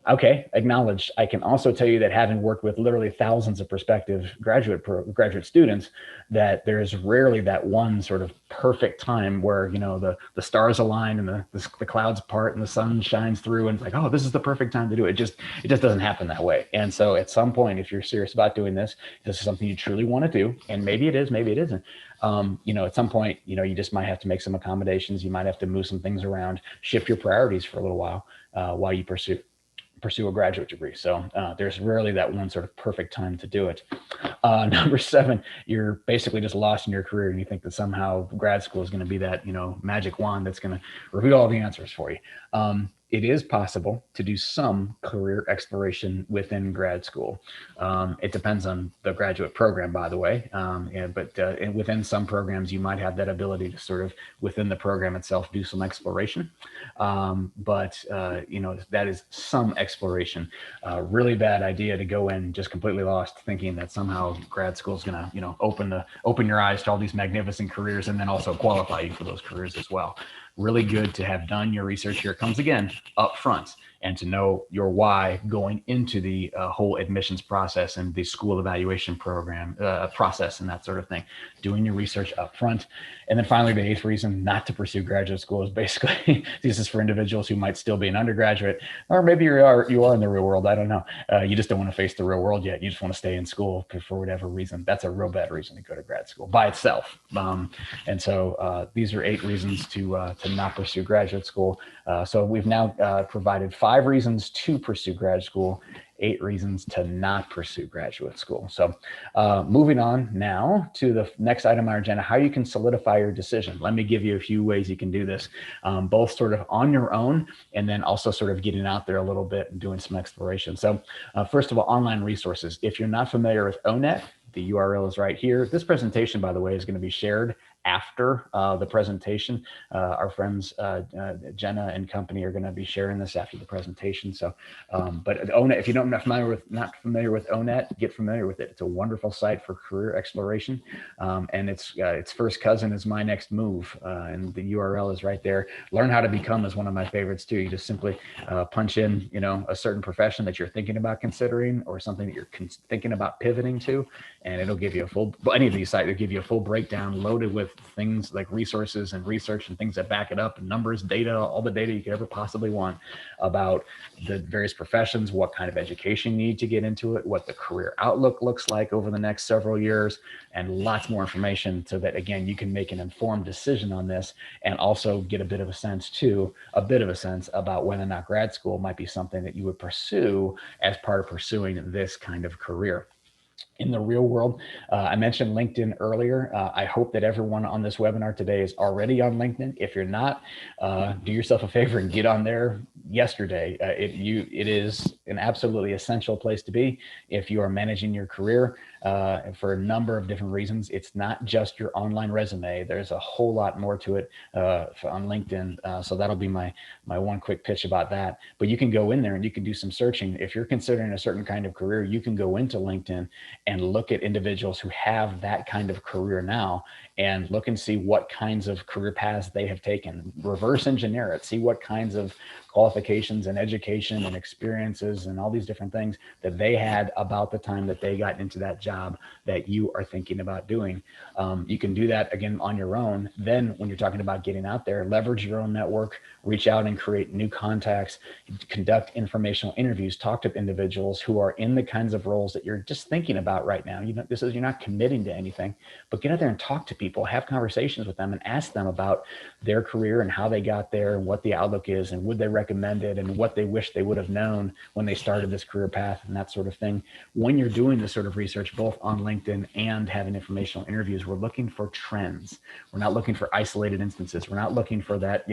Speaker 2: Okay, acknowledged. I can also tell you that having worked with literally thousands of prospective graduate students, that there's rarely that one sort of perfect time where, the stars align and the clouds part and the sun shines through and it's like, oh, this is the perfect time to do it. It just doesn't happen that way. And so at some point, if you're serious about doing this is something you truly want to do, and maybe it is, maybe it isn't. At some point, you just might have to make some accommodations. You might have to move some things around, shift your priorities for a little while you pursue a graduate degree. So there's rarely that one sort of perfect time to do it. Number 7, you're basically just lost in your career and you think that somehow grad school is going to be that, magic wand that's going to reveal all the answers for you. It is possible to do some career exploration within grad school. It depends on the graduate program, by the way. But within some programs, you might have that ability to sort of within the program itself do some exploration. But that is some exploration. Really bad idea to go in just completely lost, thinking that somehow grad school is going to open your eyes to all these magnificent careers and then also qualify you for those careers as well. Really good to have done your research, here it comes again, up front, and to know your why going into the whole admissions process and the school evaluation program process and that sort of thing. Doing your research up front. And then finally, the 8th reason not to pursue graduate school is basically, this is for individuals who might still be an undergraduate, or maybe you are in the real world, I don't know. You just don't want to face the real world yet. You just want to stay in school for whatever reason. That's a real bad reason to go to grad school by itself. And so these are 8 reasons to not pursue graduate school. So we've now provided 5 reasons to pursue grad school, 8 reasons to not pursue graduate school. So moving on now to the next item on our agenda, how you can solidify your decision. Let me give you a few ways you can do this, both sort of on your own and then also sort of getting out there a little bit and doing some exploration. So first of all, online resources. If you're not familiar with ONET, the URL is right here. This presentation, by the way, is going to be shared after the presentation. Our friends Jenna and company are going to be sharing this after the presentation. So, but ONET, if you don't not familiar with ONET, get familiar with it. It's a wonderful site for career exploration, and its first cousin is My Next Move, and the URL is right there. Learn How to Become is one of my favorites too. You just simply punch in, a certain profession that you're thinking about considering, or something that you're thinking about pivoting to, and it'll give you a full, any of these sites will give you a full breakdown loaded with things like resources and research and things that back it up, and numbers, data, all the data you could ever possibly want about the various professions, what kind of education you need to get into it, what the career outlook looks like over the next several years, and lots more information so that, again, you can make an informed decision on this, and also get a bit of a sense about whether or not grad school might be something that you would pursue as part of pursuing this kind of career. In the real world, I mentioned LinkedIn earlier. I hope that everyone on this webinar today is already on LinkedIn. If you're not, do yourself a favor and get on there yesterday. It is an absolutely essential place to be if you are managing your career for a number of different reasons. It's not just your online resume. There's a whole lot more to it on LinkedIn. So that'll be my one quick pitch about that. But you can go in there and you can do some searching. If you're considering a certain kind of career, you can go into LinkedIn and look at individuals who have that kind of career now, and look and see what kinds of career paths they have taken. Reverse engineer it, see what kinds of qualifications and education and experiences and all these different things that they had about the time that they got into that job that you are thinking about doing. You can do that again on your own. Then when you're talking about getting out there, leverage your own network, reach out and create new contacts, conduct informational interviews, talk to individuals who are in the kinds of roles that you're just thinking about right now. You're not committing to anything, but get out there and talk to people, have conversations with them, and ask them about their career and how they got there and what the outlook is, and would they recommend it, and what they wish they would have known when they started this career path, and that sort of thing. When you're doing this sort of research, both on LinkedIn and having informational interviews, we're looking for trends. We're not looking for isolated instances. We're not looking for that,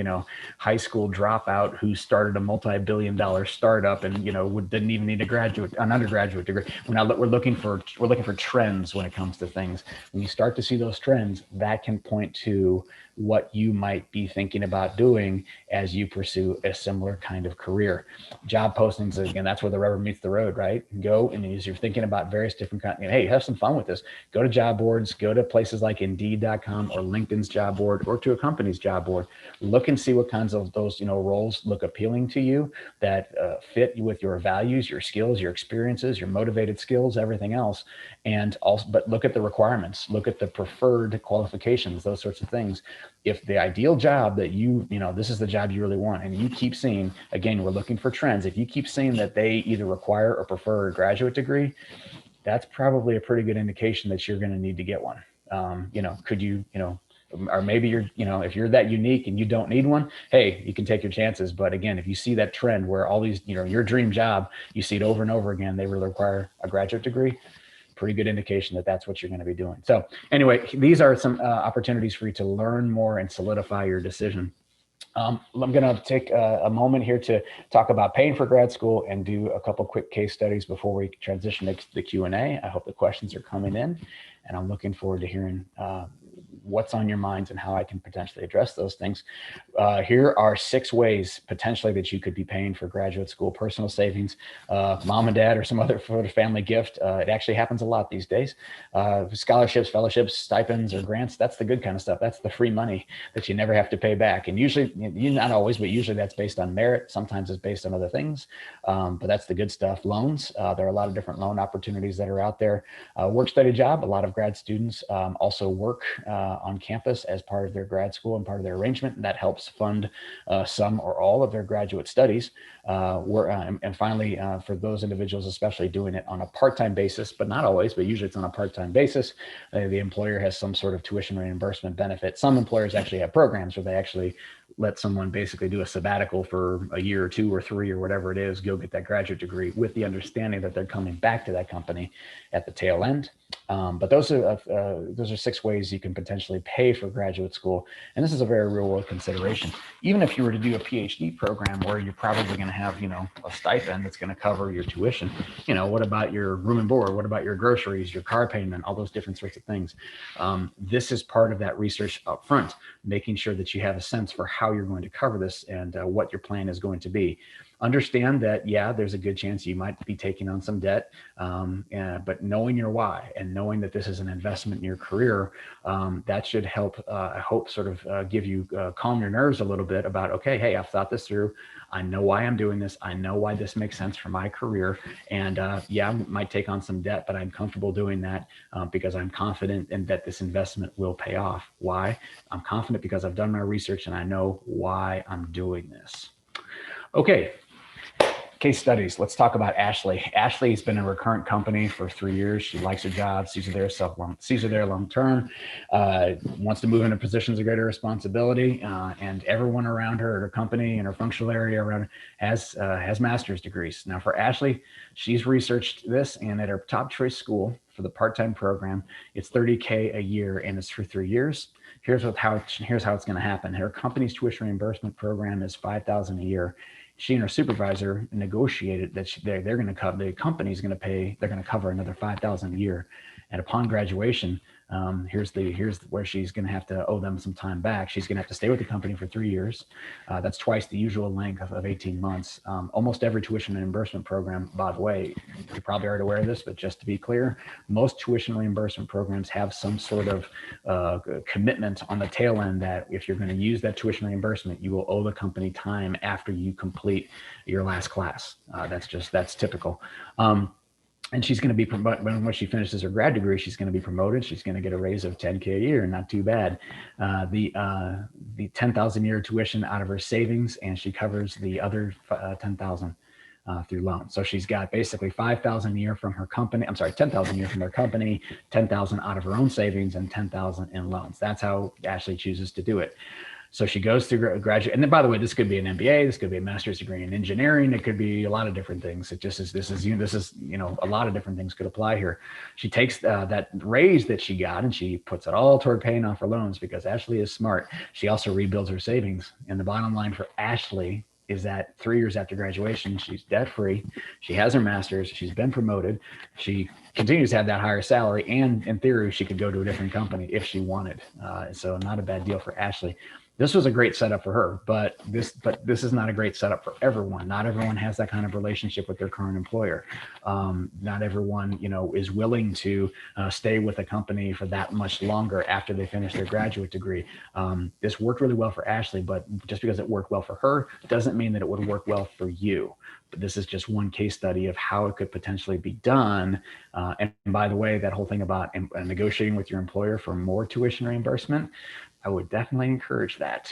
Speaker 2: high school dropout who started a multi-billion-dollar startup and, didn't even need an undergraduate degree. We're looking for trends when it comes to things. When you start to see those trends, that can point to what you might be thinking about doing as you pursue a similar kind of career. Job postings, again, that's where the rubber meets the road, right? Go, and as you're thinking about various different kinds, hey, have some fun with this. Go to job boards, go to places like Indeed.com or LinkedIn's job board, or to a company's job board. Look and see what kinds of those roles look appealing to you, that fit with your values, your skills, your experiences, your motivated skills, everything else. And also, but look at the requirements, look at the preferred qualifications, those sorts of things. If the ideal job that this is the job you really want, and you keep seeing, again, we're looking for trends. If you keep seeing that they either require or prefer a graduate degree, that's probably a pretty good indication that you're going to need to get one. Or maybe if you're that unique and you don't need one, hey, you can take your chances. But again, if you see that trend where all these, your dream job, you see it over and over again, they really require a graduate degree, pretty good indication that that's what you're going to be doing. So anyway, these are some opportunities for you to learn more and solidify your decision. I'm going to take a moment here to talk about paying for grad school and do a couple quick case studies before we transition to the Q&A. I hope the questions are coming in, and I'm looking forward to hearing what's on your minds and how I can potentially address those things. Here are 6 ways potentially that you could be paying for graduate school: personal savings, mom and dad, or some other sort of family gift. It actually happens a lot these days. Scholarships, fellowships, stipends, or grants, that's the good kind of stuff. That's the free money that you never have to pay back. And usually, not always, but usually that's based on merit. Sometimes it's based on other things, but that's the good stuff. Loans, there are a lot of different loan opportunities that are out there. Work, study, job, a lot of grad students also work on campus as part of their grad school and part of their arrangement. And that helps fund some or all of their graduate studies. And finally, for those individuals, especially doing it on a part-time basis, but not always, but usually it's on a part-time basis, the employer has some sort of tuition reimbursement benefit. Some employers actually have programs where they actually let someone basically do a sabbatical for a year or 2 or 3 or whatever it is, go get that graduate degree with the understanding that they're coming back to that company at the tail end. But those are 6 ways you can potentially pay for graduate school. And this is a very real world consideration. Even if you were to do a PhD program where you're probably going to have, a stipend that's going to cover your tuition, what about your room and board? What about your groceries, your car payment, all those different sorts of things? This is part of that research up front, making sure that you have a sense for how you're going to cover this and what your plan is going to be. Understand that, yeah, there's a good chance you might be taking on some debt, but knowing your why and knowing that this is an investment in your career, that should help, I hope, sort of give you calm your nerves a little bit about, okay, hey, I've thought this through. I know why I'm doing this. I know why this makes sense for my career. And yeah, I might take on some debt, but I'm comfortable doing that because I'm confident in that this investment will pay off. Why? I'm confident because I've done my research and I know why I'm doing this. Okay. Case studies. Let's talk about Ashley. Ashley's been a recurrent company for 3 years. She likes her job, sees her there long term, wants to move into positions of greater responsibility, and everyone around her at her company and her functional area around has master's degrees. Now for Ashley, she's researched this, and at her top choice school for the part-time program, it's $30K a year and it's for 3 years. Here's how it's going to happen. Her company's tuition reimbursement program is $5,000 a year. She and her supervisor negotiated that they're going to cover, the company's going to pay, they're going to cover another $5,000 a year. And upon graduation, here's where she's going to have to owe them some time back. She's going to have to stay with the company for 3 years. That's twice the usual length of 18 months. Almost every tuition reimbursement program, by the way, you're probably already aware of this, but just to be clear, most tuition reimbursement programs have some sort of commitment on the tail end that if you're going to use that tuition reimbursement, you will owe the company time after you complete your last class. That's typical. And she's going to be promoted when she finishes her grad degree. She's going to be promoted. She's going to get a raise of $10K a year. Not too bad. The $10,000 a year tuition out of her savings, and she covers the other $10,000 through loans. So she's got basically $5,000 a year from her company. I'm sorry, $10,000 a year from her company, $10,000 out of her own savings, and $10,000 in loans. That's how Ashley chooses to do it. So she goes through graduate, and then by the way, this could be an MBA, this could be a master's degree in engineering, it could be a lot of different things. It just is, this is a lot of different things could apply here. She takes that raise that she got and she puts it all toward paying off her loans because Ashley is smart. She also rebuilds her savings. And the bottom line for Ashley is that 3 years after graduation, she's debt free. She has her master's. She's been promoted. She continues to have that higher salary. And in theory, she could go to a different company if she wanted. So not a bad deal for Ashley. This was a great setup for her, but this is not a great setup for everyone. Not everyone has that kind of relationship with their current employer. Not everyone, is willing to stay with a company for that much longer after they finish their graduate degree. This worked really well for Ashley, but just because it worked well for her doesn't mean that it would work well for you. But this is just one case study of how it could potentially be done. And by the way, that whole thing about negotiating with your employer for more tuition reimbursement, I would definitely encourage that.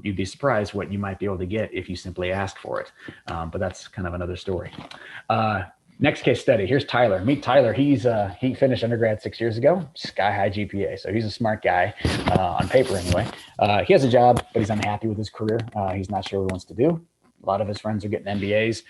Speaker 2: You'd be surprised what you might be able to get if you simply ask for it. But that's kind of another story. Next case study. Here's Tyler. Meet Tyler. He finished undergrad 6 years ago. Sky high GPA. So he's a smart guy on paper anyway. He has a job, but he's unhappy with his career. He's not sure what he wants to do. A lot of his friends are getting MBAs.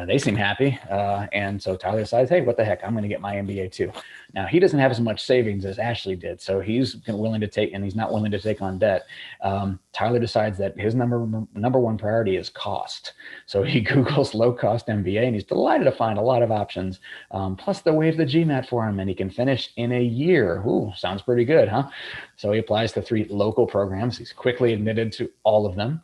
Speaker 2: They seem happy. And so Tyler decides, hey, what the heck? I'm going to get my MBA too. Now, he doesn't have as much savings as Ashley did. So he's willing to take, and he's not willing to take on debt. Tyler decides that his number one priority is cost. So he Googles low cost MBA and he's delighted to find a lot of options. Plus they waive the GMAT for him and he can finish in a year. Ooh, sounds pretty good, huh? So he applies to 3 local programs. He's quickly admitted to all of them.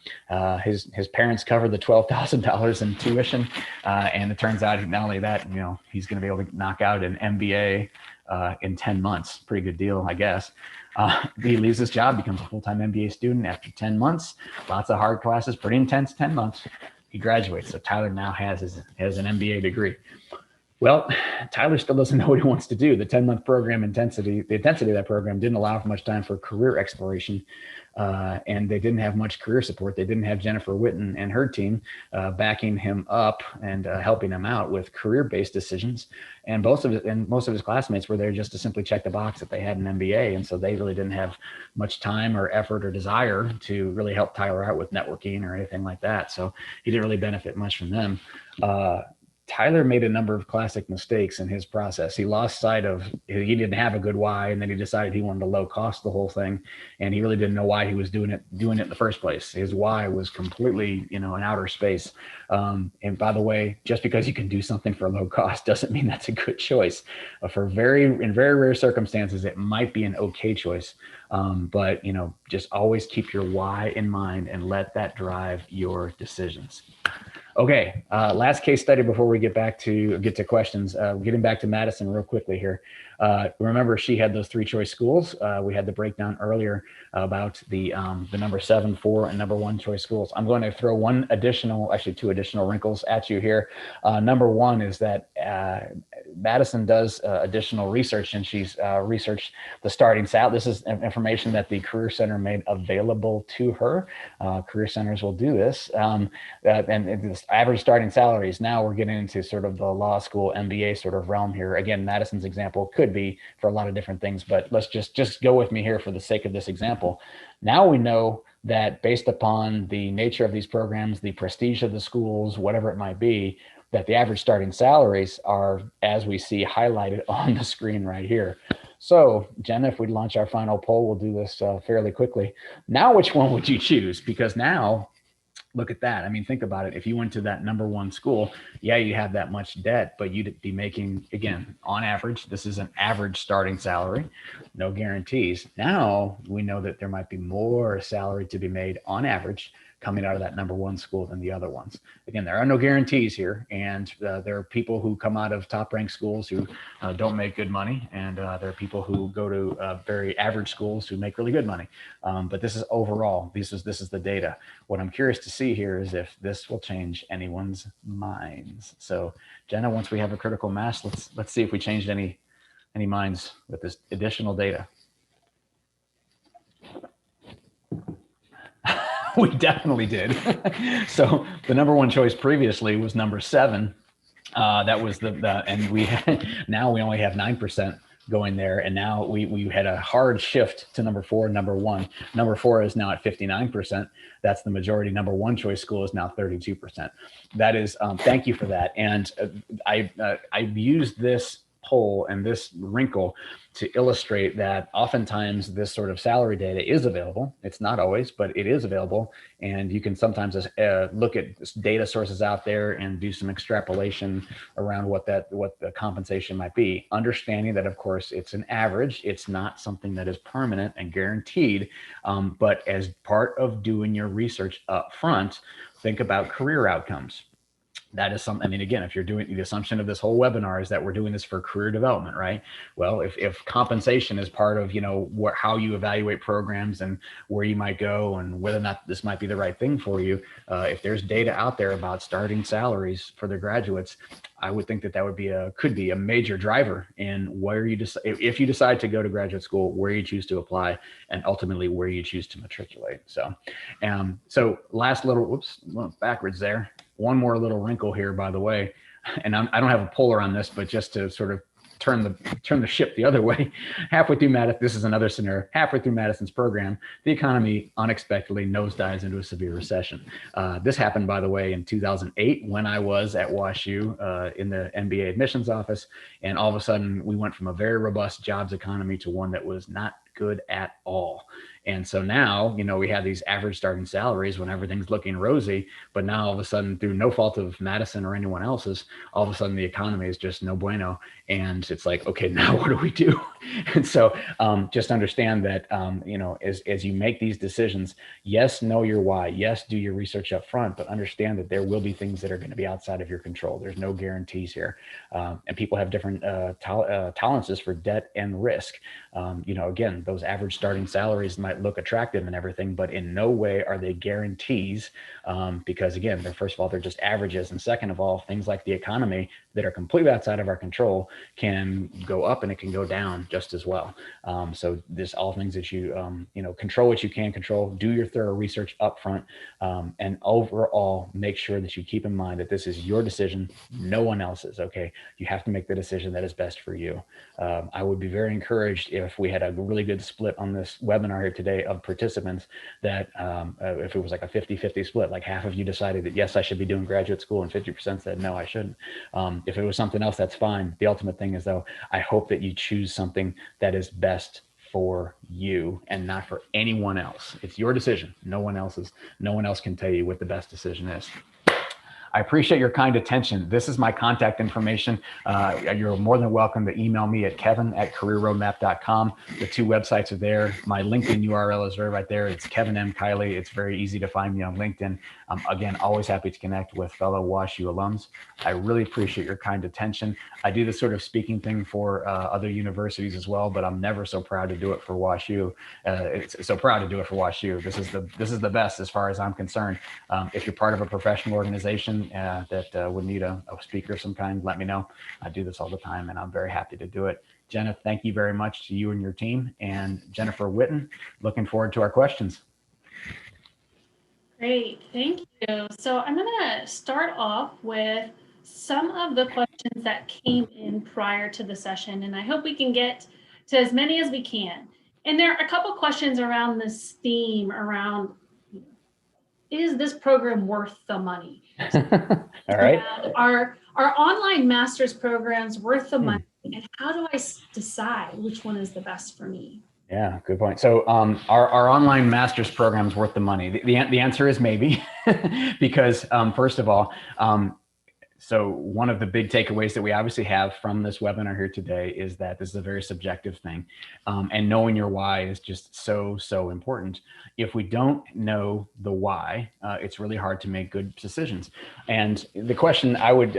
Speaker 2: His parents covered the $12,000 in tuition. And it turns out not only that, he's going to be able to knock out an MBA in 10 months. Pretty good deal, I guess. He leaves his job, becomes a full-time MBA student after 10 months. Lots of hard classes, pretty intense 10 months. He graduates. So Tyler now has an MBA degree. Well, Tyler still doesn't know what he wants to do. The 10-month program the intensity of that program didn't allow for much time for career exploration. And they didn't have much career support. They didn't have Jennifer Witten and her team backing him up and helping him out with career-based decisions. And most of his classmates were there just to simply check the box that they had an MBA. And so they really didn't have much time or effort or desire to really help Tyler out with networking or anything like that. So he didn't really benefit much from them. Tyler made a number of classic mistakes in his process. He lost sight of, he didn't have a good why, and then he decided he wanted to low cost the whole thing, and he really didn't know why he was doing it in the first place. His why was completely, in outer space. And by the way, just because you can do something for low cost doesn't mean that's a good choice. In very rare circumstances, it might be an okay choice. But just always keep your why in mind and let that drive your decisions. Okay, last case study before we get to questions. Getting back to Madison real quickly here. Remember, she had those 3 choice schools. We had the breakdown earlier about the number 7, 4, and number 1 choice schools. I'm going to throw 2 additional wrinkles at you here. Number 1 is that Madison does additional research, and she's researched the starting salary. This is information that the Career Center made available to her. Career centers will do this. And this average starting salaries. Now we're getting into sort of the law school MBA sort of realm here. Again, Madison's example could be for a lot of different things, but let's just go with me here for the sake of this example. Now we know that based upon the nature of these programs, the prestige of the schools, whatever it might be, that the average starting salaries are, as we see highlighted on the screen right here. So Jenna, if we launch our final poll, we'll do this fairly quickly. Now, which one would you choose? Because now, look at that. I mean, think about it. If you went to that number 1 school, yeah, you have that much debt, but you'd be making, again, on average, this is an average starting salary, no guarantees. Now we know that there might be more salary to be made on average coming out of that number 1 school than the other ones. Again, there are no guarantees here. And there are people who come out of top ranked schools who don't make good money. And there are people who go to very average schools who make really good money. But this is overall, this is the data. What I'm curious to see here is if this will change anyone's minds. So Jenna, once we have a critical mass, let's see if we changed any minds with this additional data. We definitely did. So the number 1 choice previously was number 7. That was and now we only have 9% going there. And now we had a hard shift to number 4, number 1. Number 4 is now at 59%. That's the majority. Number 1 choice school is now 32%. That is, thank you for that. And I've used this poll and this wrinkle to illustrate that oftentimes this sort of salary data is available. It's not always, but it is available. And you can sometimes look at data sources out there and do some extrapolation around what the compensation might be. Understanding that, of course, it's an average. It's not something that is permanent and guaranteed. But as part of doing your research up front, think about career outcomes. That is something, I mean, again, if you're doing the assumption of this whole webinar is that we're doing this for career development, right? Well, if compensation is part of, how you evaluate programs and where you might go and whether or not this might be the right thing for you, if there's data out there about starting salaries for the graduates, I would think that would be could be a major driver in where you decide, if you decide to go to graduate school, where you choose to apply, and ultimately where you choose to matriculate. So, so last little, backwards there. One more little wrinkle here, by the way, and I don't have a polar on this, but just to sort of turn the ship the other way. Halfway through Madison, this is another scenario. Halfway through Madison's program, the economy unexpectedly nosedives into a severe recession. This happened, by the way, in 2008 when I was at WashU in the MBA admissions office, and all of a sudden we went from a very robust jobs economy to one that was not good at all. And so now, we have these average starting salaries when everything's looking rosy, but now all of a sudden, through no fault of Madison or anyone else's, all of a sudden the economy is just no bueno. And it's like, okay, now what do we do? And so just understand that, as you make these decisions, yes, know your why. Yes, do your research up front, but understand that there will be things that are going to be outside of your control. There's no guarantees here. And people have different tolerances for debt and risk. Again, those average starting salaries might look attractive and everything, but in no way are they guarantees because, again, first of all, they're just averages. And second of all, things like the economy, that are completely outside of our control can go up and it can go down just as well. So this all things that you, control what you can control, do your thorough research up front, and overall make sure that you keep in mind that this is your decision, no one else's. Okay. You have to make the decision that is best for you. I would be very encouraged if we had a really good split on this webinar here today of participants, that if it was like a 50-50 split, like half of you decided that yes, I should be doing graduate school and 50% said no, I shouldn't. If it was something else, that's fine. The ultimate thing is, though, I hope that you choose something that is best for you and not for anyone else. It's your decision. No one else's. No one else can tell you what the best decision is. I appreciate your kind attention. This is my contact information. You're more than welcome to email me at kevin@careerroadmap.com. The two websites are there. My LinkedIn URL is right there. It's Kevin M. Kiley. It's very easy to find me on LinkedIn. Again, always happy to connect with fellow WashU alums. I really appreciate your kind attention. I do this sort of speaking thing for other universities as well, but I'm never so proud to do it for WashU. It's so proud to do it for WashU. This is the best as far as I'm concerned. If you're part of a professional organization that would need a speaker of some kind, let me know. I do this all the time and I'm very happy to do it. Jenna, thank you very much to you and your team. And Jennifer Witten, looking forward to our questions.
Speaker 1: Great, thank you. So I'm going to start off with some of the questions that came in prior to the session, and I hope we can get to as many as we can. And there are a couple questions around this theme around, is this program worth the money?
Speaker 2: All right.
Speaker 1: Are online master's programs worth the money? And how do I decide which one is the best for me?
Speaker 2: Yeah, good point. So our online master's program is worth the money. The answer is maybe, because first of all, so one of the big takeaways that we obviously have from this webinar here today is that this is a very subjective thing. And knowing your why is just so important. If we don't know the why, it's really hard to make good decisions. And the question I would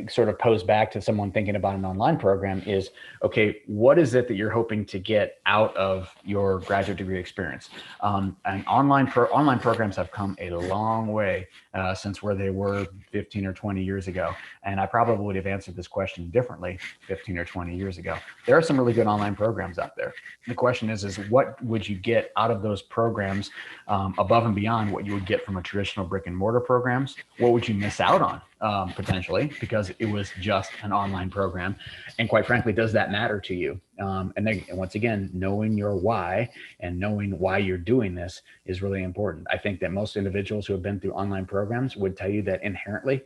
Speaker 2: sort of pose back to someone thinking about an online program is, okay, what is it that you're hoping to get out of your graduate degree experience? And online programs have come a long way since where they were 15 or 20 years ago. And I probably would have answered this question differently 15 or 20 years ago. There are some really good online programs out there. The question is what would you get out of those programs above and beyond what you would get from a traditional brick and mortar programs? What would you miss out on potentially because it was just an online program? And quite frankly, does that matter to you? And then once again, knowing your why and knowing why you're doing this is really important. I think that most individuals who have been through online programs would tell you that inherently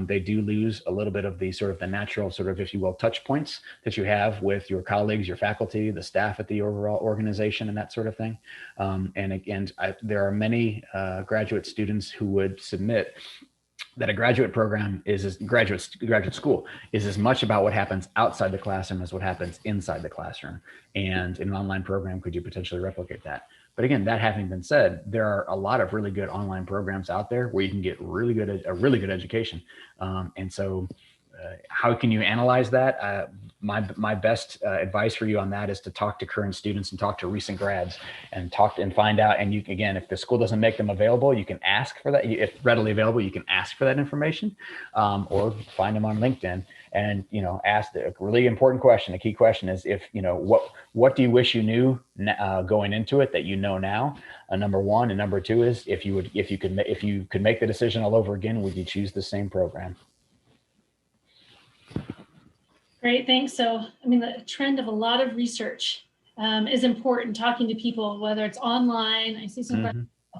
Speaker 2: they do lose a little bit of the sort of the natural sort of, if you will, touch points that you have with your colleagues, your faculty, the staff at the overall organization and that sort of thing. And again, there are many graduate students who would submit that a graduate program graduate school is as much about what happens outside the classroom as what happens inside the classroom. And in an online program, could you potentially replicate that? But again, that having been said, there are a lot of really good online programs out there where you can get a really good education. And so how can you analyze that? My best advice for you on that is to talk to current students and talk to recent grads and find out. And you, again, if the school doesn't make them available, you can ask for that. If readily available, you can ask for that information, or find them on LinkedIn and, ask the really important question. The key question is what do you wish you knew going into it that you know now? Number one, and number two is if you could make the decision all over again, would you choose the same program?
Speaker 1: Great, thanks. So, the trend of a lot of research is important, talking to people, whether it's online, I see some a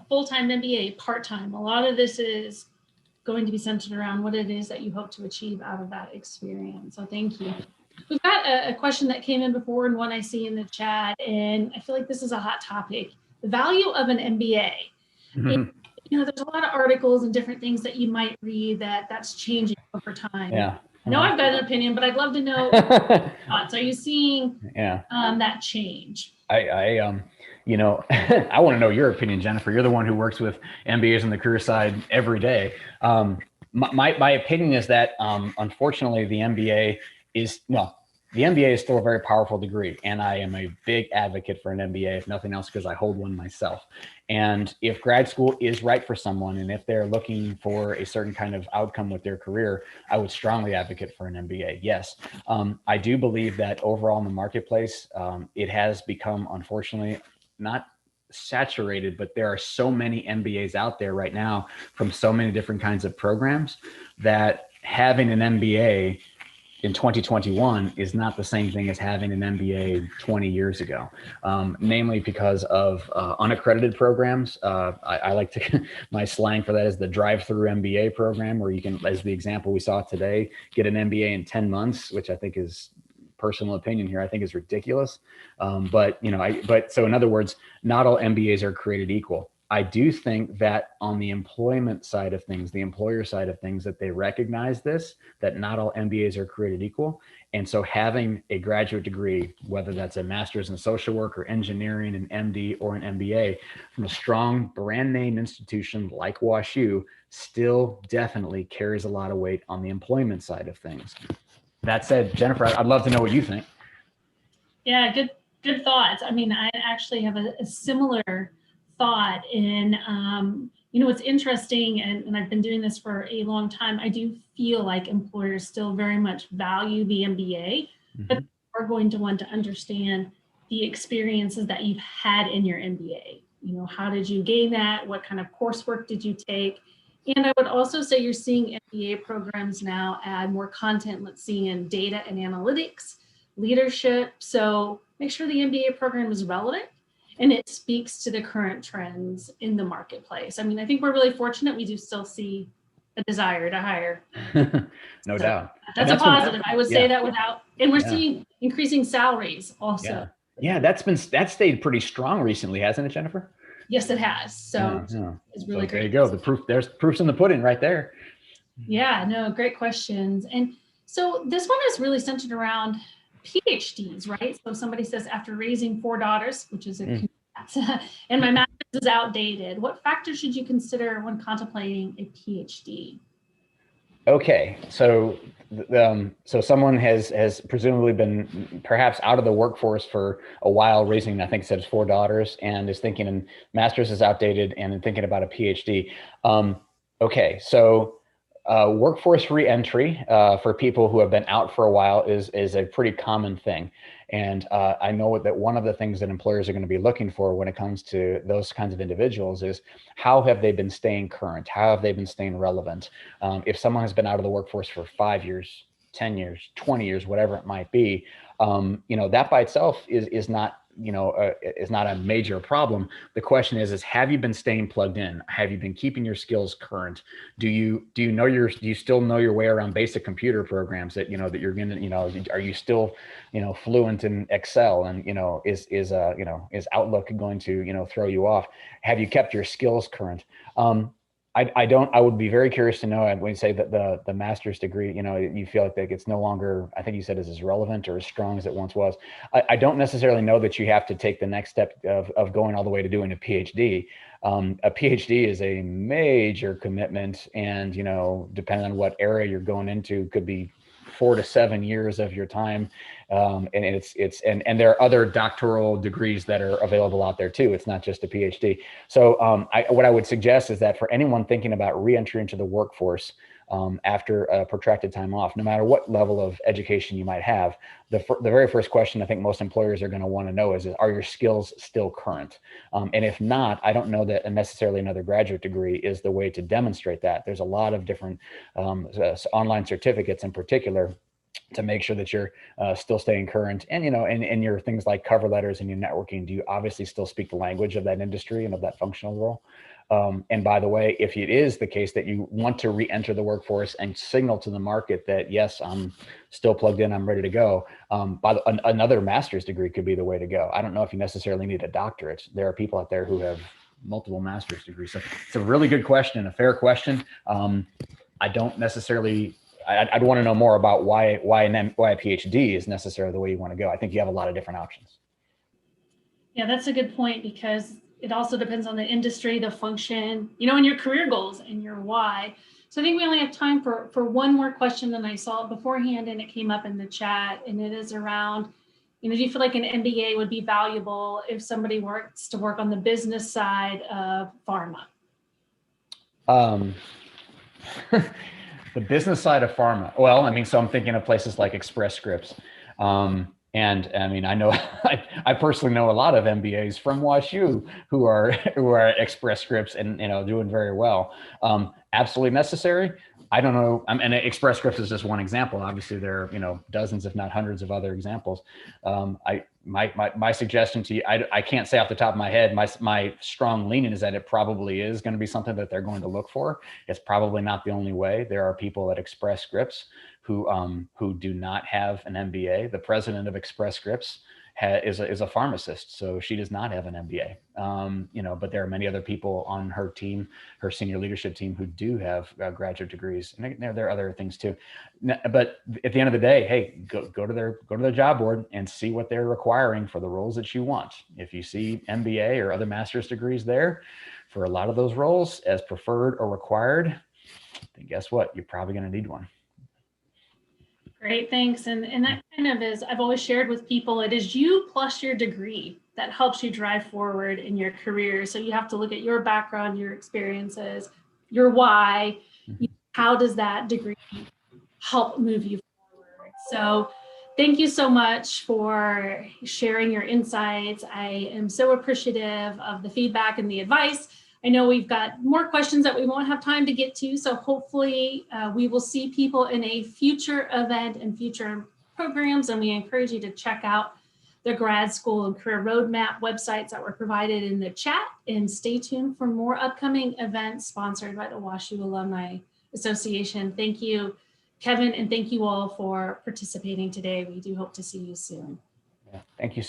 Speaker 1: full-time MBA, part-time. A lot of this is going to be centered around what it is that you hope to achieve out of that experience. So thank you. We've got a question that came in before and one I see in the chat, and I feel like this is a hot topic. The value of an MBA. And, there's a lot of articles and different things that you might read that's changing over time.
Speaker 2: Yeah.
Speaker 1: I know I've got an opinion, but I'd love to know thoughts. Are you seeing that change?
Speaker 2: I want to know your opinion, Jennifer. You're the one who works with MBAs on the career side every day. My opinion is that unfortunately the MBA is, the MBA is still a very powerful degree, and I am a big advocate for an MBA, if nothing else, because I hold one myself. And if grad school is right for someone, and if they're looking for a certain kind of outcome with their career, I would strongly advocate for an MBA. Yes, I do believe that overall in the marketplace, it has become, unfortunately, not saturated, but there are so many MBAs out there right now from so many different kinds of programs that having an MBA in 2021 is not the same thing as having an MBA 20 years ago, namely because of unaccredited programs. I like to, my slang for that is the drive-through MBA program, where you can, as the example we saw today, get an MBA in 10 months, which I think is, personal opinion here, I think is ridiculous. But so in other words, not all MBAs are created equal. I do think that on the employment side of things, the employer side of things, that they recognize this, that not all MBAs are created equal. And so having a graduate degree, whether that's a master's in social work or engineering, an MD or an MBA from a strong brand name institution like WashU, still definitely carries a lot of weight on the employment side of things. That said, Jennifer, I'd love to know what you think.
Speaker 1: Yeah, good thoughts. I mean, I actually have a similar thought in, it's interesting, and I've been doing this for a long time. I do feel like employers still very much value the MBA, but are going to want to understand the experiences that you've had in your MBA. How did you gain that? What kind of coursework did you take? And I would also say you're seeing MBA programs now add more content, let's see, in data and analytics, leadership. So make sure the MBA program is relevant and it speaks to the current trends in the marketplace. I mean, I think we're really fortunate. We do still see a desire to hire.
Speaker 2: No doubt.
Speaker 1: That's a positive. I would say that and we're seeing increasing salaries also.
Speaker 2: Yeah, that stayed pretty strong recently, hasn't it, Jennifer?
Speaker 1: Yes, it has. So it's really great.
Speaker 2: There you go. There's proofs in the pudding right there.
Speaker 1: Yeah, no, great questions. And so this one is really centered around PhDs, right? So somebody says, after raising 4 daughters, which is and my master's is outdated, what factors should you consider when contemplating a PhD?
Speaker 2: Okay, so someone has presumably been perhaps out of the workforce for a while, raising, I think it says 4 daughters, and is thinking, and master's is outdated, and thinking about a PhD. Okay, so workforce reentry for people who have been out for a while is a pretty common thing. And I know that one of the things that employers are going to be looking for when it comes to those kinds of individuals is, how have they been staying current? How have they been staying relevant? If someone has been out of the workforce for 5 years, 10 years, 20 years, whatever it might be, that by itself is not, is not a major problem. The question is have you been staying plugged in? Have you been keeping your skills current? Do you still know your way around basic computer programs that, that you're going to, are you still, fluent in Excel, and, is Outlook going to, throw you off? Have you kept your skills current? I would be very curious to know, when you say that the master's degree, you feel like that it's no longer, I think you said, is as relevant or as strong as it once was. I don't necessarily know that you have to take the next step of going all the way to doing a PhD. A PhD is a major commitment, and, depending on what area you're going into, could be 4 to 7 years of your time. And and there are other doctoral degrees that are available out there too. It's not just a PhD. So what I would suggest is that for anyone thinking about reentry into the workforce after a protracted time off, no matter what level of education you might have, the very first question I think most employers are going to want to know is, are your skills still current? And if not, I don't know that necessarily another graduate degree is the way to demonstrate that. There's a lot of different online certificates in particular to make sure that you're still staying current. And, and your things like cover letters and your networking, do you obviously still speak the language of that industry and of that functional role? And by the way, if it is the case that you want to re-enter the workforce and signal to the market that, yes, I'm still plugged in, I'm ready to go, another master's degree could be the way to go. I don't know if you necessarily need a doctorate. There are people out there who have multiple master's degrees. So it's a really good question, a fair question. I don't necessarily, I'd want to know more about why a PhD is necessarily the way you want to go. I think you have a lot of different options.
Speaker 1: Yeah, that's a good point, because it also depends on the industry, the function, and your career goals and your why. So I think we only have time for one more question, and I saw it beforehand and it came up in the chat, and it is around, do you feel like an MBA would be valuable if somebody wants to work on the business side of pharma?
Speaker 2: The business side of pharma. Well, I mean, so I'm thinking of places like Express Scripts. And I mean, I know I personally know a lot of MBAs from WashU who are at Express Scripts and doing very well. Absolutely necessary. I don't know. And Express Scripts is just one example. Obviously, there are dozens, if not hundreds, of other examples. My suggestion to you, I can't say off the top of my head. My strong leaning is that it probably is going to be something that they're going to look for. It's probably not the only way. There are people at Express Scripts who do not have an MBA. The president of Express Scripts is a pharmacist, so she does not have an MBA. But there are many other people on her team, her senior leadership team, who do have graduate degrees, and there are other things too. But at the end of the day, hey, go to their job board and see what they're requiring for the roles that you want. If you see MBA or other master's degrees there for a lot of those roles as preferred or required, then guess what? You're probably going to need one.
Speaker 1: Great, thanks. And that kind of is, I've always shared with people, it is you plus your degree that helps you drive forward in your career. So you have to look at your background, your experiences, your why. How does that degree help move you forward? So thank you so much for sharing your insights. I am so appreciative of the feedback and the advice. I know we've got more questions that we won't have time to get to, so hopefully we will see people in a future event and future programs, and we encourage you to check out the grad school and career roadmap websites that were provided in the chat, and stay tuned for more upcoming events sponsored by the WashU Alumni Association. Thank you, Kevin, and thank you all for participating today. We do hope to see you soon.
Speaker 2: Yeah, thank you.